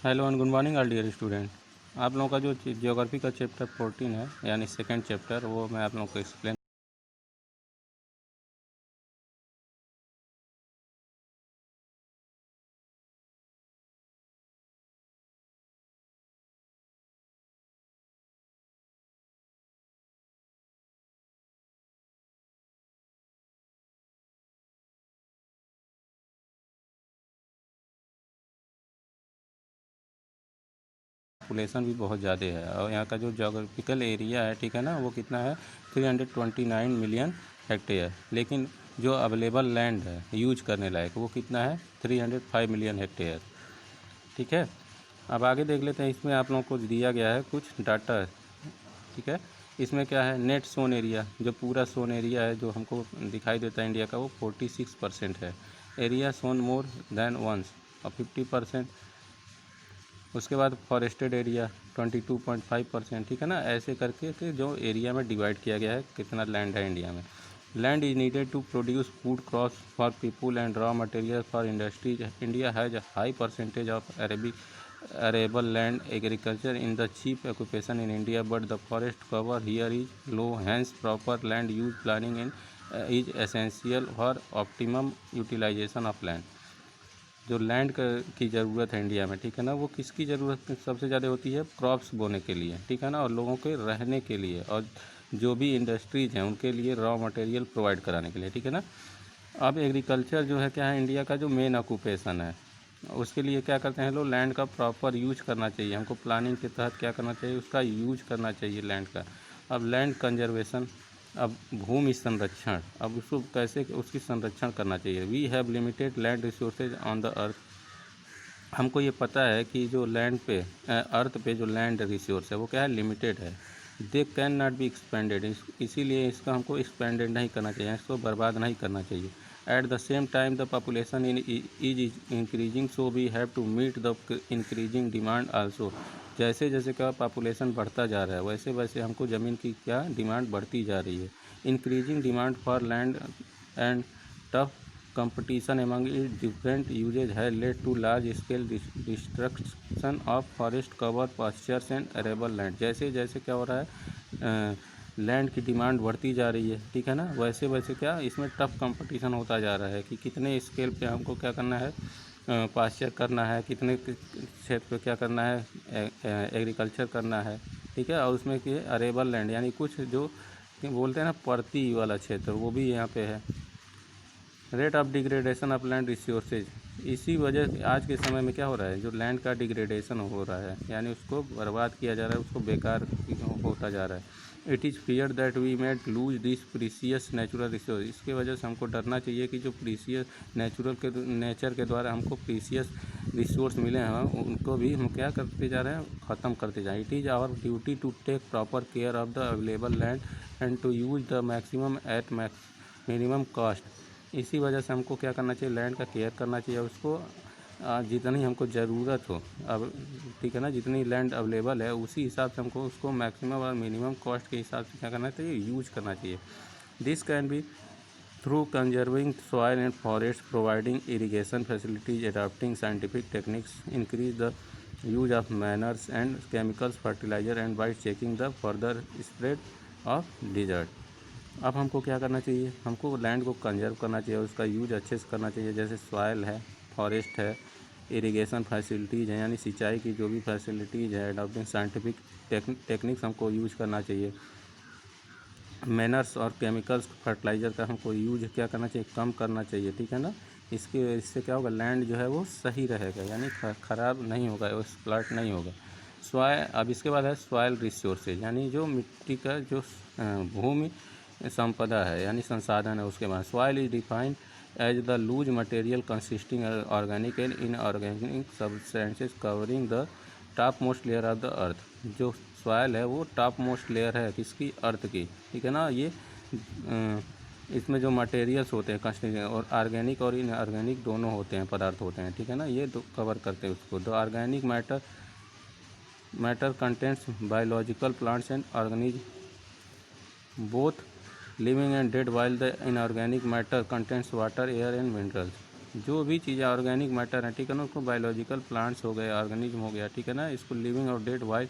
Hello and good morning all dear student. आप लोगों का जो ज्योग्राफी का चैप्टर 14 है यानी सेकंड चैप्टर, वो मैं आप लोगों को एक्सप्लेन पॉपुलेशन भी बहुत ज़्यादा है और यहाँ का जो ज्योग्राफिकल एरिया है, ठीक है ना, वो कितना है 329 मिलियन हेक्टेयर। लेकिन जो अवेलेबल लैंड है यूज करने लायक वो कितना है 305 मिलियन हेक्टेयर। ठीक है, अब आगे देख लेते हैं। इसमें आप लोगों को दिया गया है कुछ डाटा, ठीक है। इसमें क्या है, नेट सोन एरिया, जो पूरा सोन एरिया है जो हमको दिखाई देता है इंडिया का, वो 46% है। एरिया सोन मोर देन वंस और 50%। उसके बाद फॉरेस्टेड एरिया 22.5%, ठीक है ना। ऐसे करके के जो एरिया में डिवाइड किया गया है कितना लैंड है इंडिया में। Land is needed to produce food crops for people and raw material for industries. India has a high percentage of arable land agriculture in the chief occupation in India, but the forest cover here is low. Hence proper land use planning is essential for optimum utilization of land. जो land की ज़रूरत है India में, ठीक है ना, वो किसकी ज़रूरत सबसे ज़्यादा होती है, क्रॉप्स बोने के लिए, ठीक है ना, और लोगों के रहने के लिए, और जो भी इंडस्ट्रीज हैं उनके लिए रॉ मटेरियल प्रोवाइड कराने के लिए, ठीक है ना। अब एग्रीकल्चर जो है क्या है इंडिया का जो मेन ऑक्यूपेशन है, उसके लिए क्या करते हैं लोग, लैंड का प्रॉपर यूज करना चाहिए। हमको प्लानिंग के तहत क्या करना चाहिए, उसका यूज करना चाहिए लैंड का। अब लैंड कंजर्वेशन, अब भूमि संरक्षण, अब उसको कैसे उसकी संरक्षण करना चाहिए। We have limited land resources on the earth. हमको ये पता है कि जो लैंड पे अर्थ पे जो लैंड रिसोर्स है वो क्या है, लिमिटेड है। They can not be expanded, इसीलिए इसका हमको एक्सपेंडेड नहीं करना चाहिए, इसको बर्बाद नहीं करना चाहिए। At the same time the population is increasing, so we have to meet the increasing demand also. जैसे जैसे क्या पॉपुलेशन बढ़ता जा रहा है वैसे वैसे हमको ज़मीन की क्या डिमांड बढ़ती जा रही है। Increasing demand for land and tough competition among its different uses has led to large scale destruction of forest cover, pastures and arable land। जैसे जैसे क्या हो रहा है, लैंड की डिमांड बढ़ती जा रही है, ठीक है ना, वैसे वैसे क्या इसमें टफ कंपटीशन होता जा रहा है कि कितने स्केल पे हमको क्या करना है, पास्चर करना है, कितने क्षेत्र पे क्या करना है, एग्रीकल्चर करना है, ठीक है। और उसमें कि अरेबल लैंड यानी कुछ जो बोलते हैं ना परती वाला क्षेत्र, वो भी यहाँ पे है। Rate of degradation of land resources, इसी वजह से आज के समय में क्या हो रहा है, जो लैंड का डिग्रेडेशन हो रहा है यानी उसको बर्बाद किया जा रहा है, उसको बेकार होता जा रहा है। It is fear that we might lose this precious natural resource, इसके वजह से हमको डरना चाहिए कि जो प्रीसियस नेचर के द्वारा हमको प्रीसियस रिसोर्स मिले हैं उनको भी हम क्या करते जा रहे हैं, ख़त्म करते जा रहे हैं। It is our duty to take proper care of the available land and to use the maximum at minimum cost. इसी वजह से हमको क्या करना चाहिए, लैंड का केयर करना चाहिए, उसको जितनी हमको ज़रूरत हो, अब ठीक है ना, जितनी लैंड अवेलेबल है उसी हिसाब से हमको उसको मैक्सिमम और मिनिमम कॉस्ट के हिसाब से क्या करना चाहिए, यूज करना चाहिए। This can be through conserving soil and forest, providing irrigation facilities, adopting scientific techniques, increase the use of manures and chemicals fertiliser and by checking the further spread of desert. अब हमको क्या करना चाहिए, हमको land को conserve करना चाहिए, उसका यूज अच्छे से करना चाहिए। जैसे सॉइल है, फॉरेस्ट है, इरिगेशन फैसिलिटीज़ हैं यानी सिंचाई की जो भी फैसिलिटीज़ है, अडॉप्टिंग साइंटिफिक टेक्निक्स हमको यूज करना चाहिए। मैनर्स और केमिकल्स फर्टिलाइज़र का हमको यूज क्या करना चाहिए, कम करना चाहिए, ठीक है ना। इससे क्या होगा, लैंड जो है वो सही रहेगा यानी ख़राब नहीं होगा, एक्सप्लॉइट नहीं होगा। सॉइल, अब इसके बाद है सॉइल रिसोर्सेज यानी जो मिट्टी का जो भूमि संपदा है यानी संसाधन है। उसके बाद soil is defined as the loose material consisting organic and inorganic substances covering the top most layer of the earth. जो सॉइल है वो टॉप मोस्ट लेयर है किसकी, अर्थ की, ठीक है ना। ये इसमें जो मटेरियल्स होते हैं कंस्टिट्यूशन और ऑर्गेनिक और इनऑर्गेनिक दोनों होते हैं, पदार्थ होते हैं, ठीक है ना, ये कवर करते हैं उसको। The organic matter contents biological plants and organism both living and dead, while the inorganic matter contains water, air and minerals। जो भी चीज़ें ऑर्गेनिक मैटर है, ठीक है ना, उसको बायोलॉजिकल प्लांट्स हो गए, ऑर्गेनिज्म हो गया, ठीक है ना, इसको लिविंग और dead while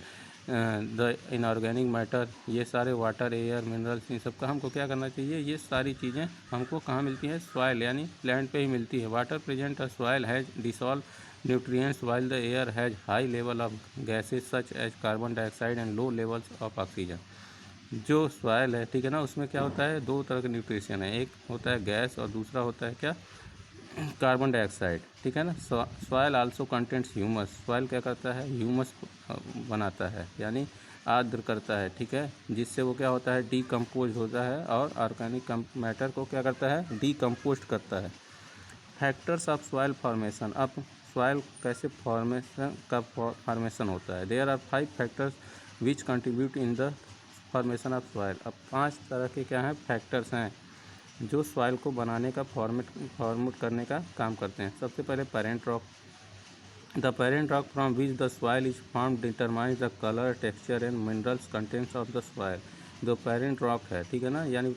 the inorganic matter, ये सारे वाटर, एयर, मिनरल्स, इन सब का हमको क्या करना चाहिए, ये सारी चीज़ें हमको कहाँ मिलती हैं, सॉइल यानी लैंड पे ही मिलती है। Water present a soil has dissolve nutrients while the air has high level of gases such as carbon dioxide and low levels of oxygen. जो सॉइल है, ठीक है ना, उसमें क्या होता है, दो तरह के न्यूट्रिशन है, एक होता है गैस और दूसरा होता है क्या, कार्बन डाइऑक्साइड, ठीक है ना। Soil also contents humus, soil क्या करता है, ह्यूमस बनाता है यानी आर्द्र करता है, ठीक है, जिससे वो क्या होता है, डीकम्पोज होता है और ऑर्गेनिक मैटर को क्या करता है, डीकम्पोज करता है। फैक्टर्स ऑफ सॉइल फॉर्मेशन, अब सॉइल कैसे फॉर्मेशन होता है। There are 5 factors which contribute in the formation of soil. अब 5 तरह के क्या हैं, फैक्टर्स हैं जो सॉइल को बनाने का फॉर्मेट करने का काम करते हैं। सबसे पहले parent rock, the parent rock from which the soil is form determines the colour, texture and minerals contents of the soil. जो पेरेंट रॉक है, ठीक है ना, यानी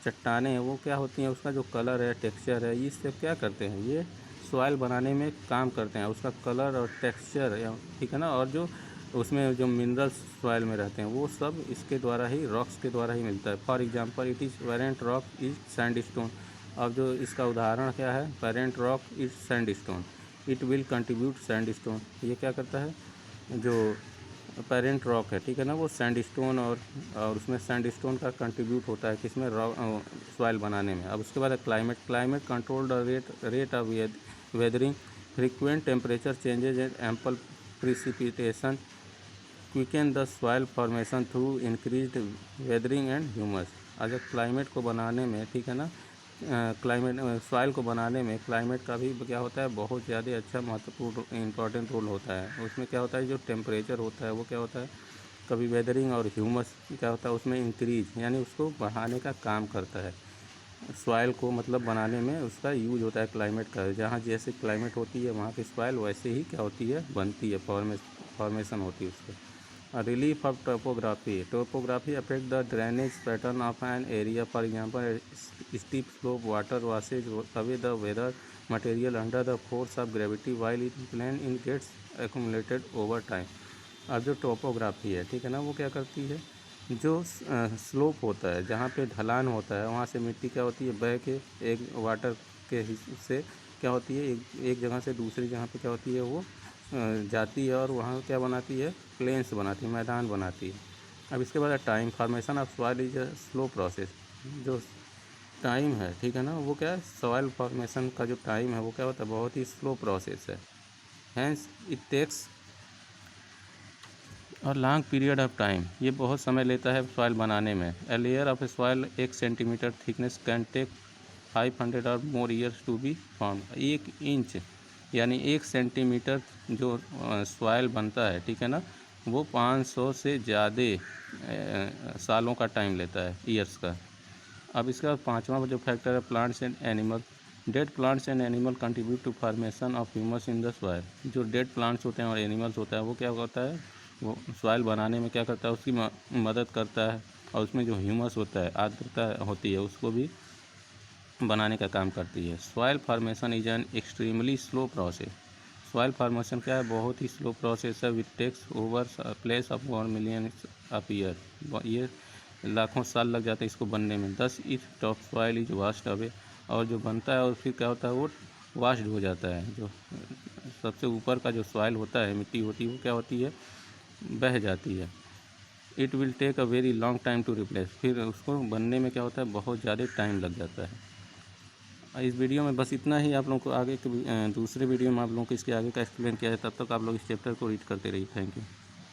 चट्टानें हैं, वो क्या होती हैं, उसका जो कलर है, टेक्सचर है, ये सब क्या करते हैं, ये सॉइल बनाने में काम करते हैं। उसका कलर और टेक्सचर, ठीक है ना, और जो उसमें जो मिनरल्स सॉइल में रहते हैं वो सब इसके द्वारा ही, रॉक्स के द्वारा ही मिलता है। For example it is parent rock is sandstone. अब जो इसका उदाहरण क्या है, parent rock is sandstone, it will contribute sandstone. ये क्या करता है, जो पेरेंट रॉक है, ठीक है ना, वो सैंडस्टोन और उसमें सैंडस्टोन का कंट्रीब्यूट होता है किसमें, रॉक सॉइल बनाने में। अब उसके बाद climate, climate control the rate of weathering, frequent temperature changes and ample precipitation quicken the soil formation through increased weathering and humus. अगर क्लाइमेट को बनाने में, ठीक है ना, क्लाइमेट सॉइल को बनाने में क्लाइमेट का भी क्या होता है, बहुत ज़्यादा अच्छा महत्वपूर्ण इंपॉर्टेंट रोल होता है। उसमें क्या होता है, जो टेम्परेचर होता है वो क्या होता है, कभी वेदरिंग और ह्यूमस क्या होता है, उसमें इंक्रीज यानी उसको बढ़ाने का काम करता है। सॉइल को मतलब बनाने में उसका यूज होता है क्लाइमेट का। जहाँ जैसे क्लाइमेट होती है वहाँ की सॉइल वैसे ही क्या होती है, बनती है, फॉर्मेशन होती है उसको। Relief of topography, topography affect the drainage pattern of an area. For example steep slope water washes away the weather material under the force of gravity while in plain in gets accumulated over time. अब जो topography है, ठीक है ना, वो क्या करती है, जो स्लोप होता है, जहाँ पे ढलान होता है, वहाँ से मिट्टी क्या होती है, बह के एक वाटर के से क्या होती है, एक जगह से दूसरी जगह पे क्या होती है, वो जाती है और वहाँ क्या बनाती है, प्लेन्स बनाती है, मैदान बनाती है। अब इसके बाद time, formation of soil is a slow process. जो टाइम है, ठीक है ना, वो क्या है, सॉइल फॉर्मेशन का जो टाइम है वो क्या होता है, बहुत ही स्लो प्रोसेस है। Hence it takes or long period of time, ये बहुत समय लेता है सॉइल बनाने में। A layer of a soil 1 centimetre thickness can take 500 or more years to be form. 1 inch यानी 1 सेंटीमीटर जो सॉइल बनता है, ठीक है ना, वो 500 से ज़्यादा सालों का टाइम लेता है, ईयर्स का। अब इसके बाद 5वां जो फैक्टर है, plants and animal. Dead plants and animal contribute to formation of humus in the soil. जो डेड प्लांट्स होते हैं और एनिमल्स होता है वो क्या होता है, वो सॉइल बनाने में क्या करता है, उसकी मदद करता है, और उसमें जो ह्यूमस होता है, आर्द्रता होती है, उसको भी बनाने का काम करती है। Soil formation is an extremely slow process. Soil formation क्या है, बहुत ही स्लो प्रोसेस है, which takes over place of 1 million of year. ये लाखों साल लग जाते हैं इसको बनने में। दस if top soil is washed away, और जो बनता है और फिर क्या होता है, वो वाश्ड हो जाता है। जो सबसे ऊपर का जो सॉइल होता है, मिट्टी होती है, वो क्या होती है, बह जाती है। It will take a very long time to replace, फिर उसको बनने में क्या होता है, बहुत ज़्यादा टाइम लग जाता है। इस वीडियो में बस इतना ही। आप लोगों को आगे के दूसरे वीडियो में आप लोगों को इसके आगे का एक्सप्लेन किया है। तब तक आप लोग इस चैप्टर को रीड करते रहिए। Thank you.